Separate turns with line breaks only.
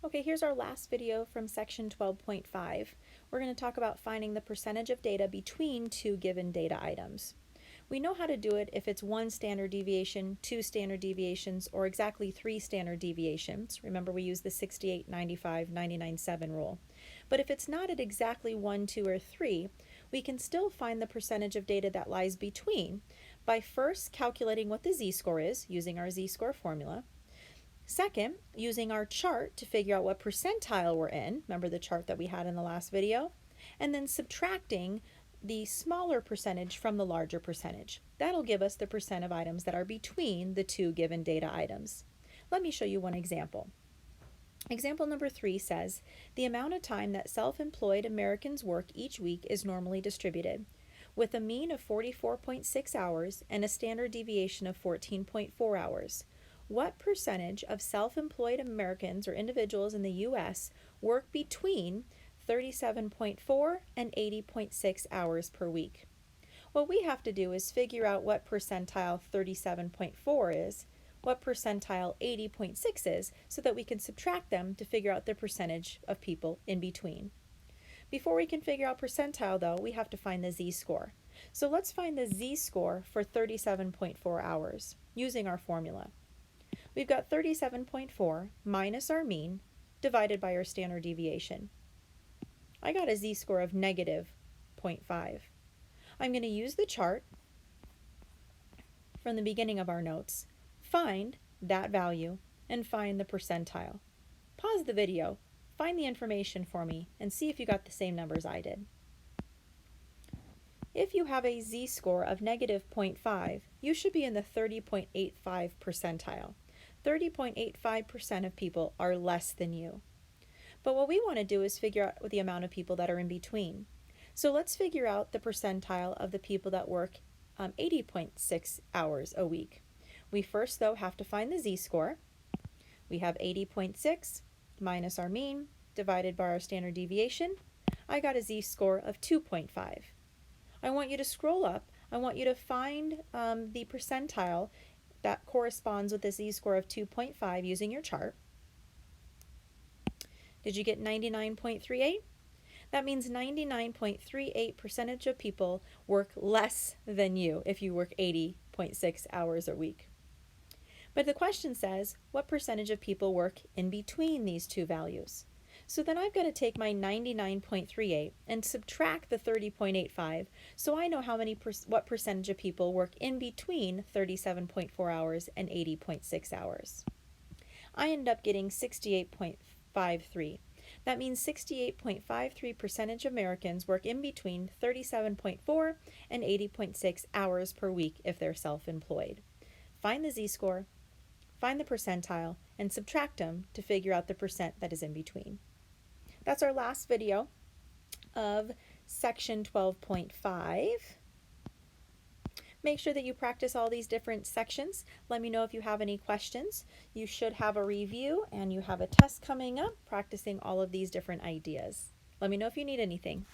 Okay, here's our last video from section 12.5. We're going to talk about finding the percentage of data between two given data items. We know how to do it if it's one standard deviation, two standard deviations, or exactly three standard deviations. Remember, we use the 68, 95, 99, 7 rule. But if it's not at exactly 1, 2, or 3, we can still find the percentage of data that lies between by first calculating what the z-score is using our z-score formula. Second, using our chart to figure out what percentile we're in, remember the chart that we had in the last video, and then subtracting the smaller percentage from the larger percentage. That'll give us the percent of items that are between the two given data items. Let me show you one example. Example number 3 says, the amount of time that self-employed Americans work each week is normally distributed, with a mean of 44.6 hours and a standard deviation of 14.4 hours. What percentage of self-employed Americans or individuals in the U.S. work between 37.4 and 80.6 hours per week? What we have to do is figure out what percentile 37.4 is, what percentile 80.6 is, so that we can subtract them to figure out the percentage of people in between. Before we can figure out percentile, though, we have to find the z-score. So let's find the z-score for 37.4 hours using our formula. We've got 37.4 minus our mean divided by our standard deviation. I got a z-score of negative 0.5. I'm going to use the chart from the beginning of our notes, find that value, and find the percentile. Pause the video, find the information for me, and see if you got the same numbers I did. If you have a z-score of negative 0.5, you should be in the 30.85 percentile. 30.85% of people are less than you. But what we want to do is figure out the amount of people that are in between. So let's figure out the percentile of the people that work 80.6 hours a week. We first, though, have to find the z-score. We have 80.6 minus our mean divided by our standard deviation. I got a z-score of 2.5. I want you to scroll up. I want you to find the percentile that corresponds with the z-score of 2.5 using your chart. Did you get 99.38? That means 99.38% of people work less than you if you work 80.6 hours a week. But the question says, what percentage of people work in between these two values? So then I've got to take my 99.38 and subtract the 30.85 so I know what percentage of people work in between 37.4 hours and 80.6 hours. I ended up getting 68.53. That means 68.53% of Americans work in between 37.4 and 80.6 hours per week if they're self-employed. Find the z-score, find the percentile, and subtract them to figure out the percent that is in between. That's our last video of section 12.5. Make sure that you practice all these different sections. Let me know if you have any questions. You should have a review and you have a test coming up practicing all of these different ideas. Let me know if you need anything.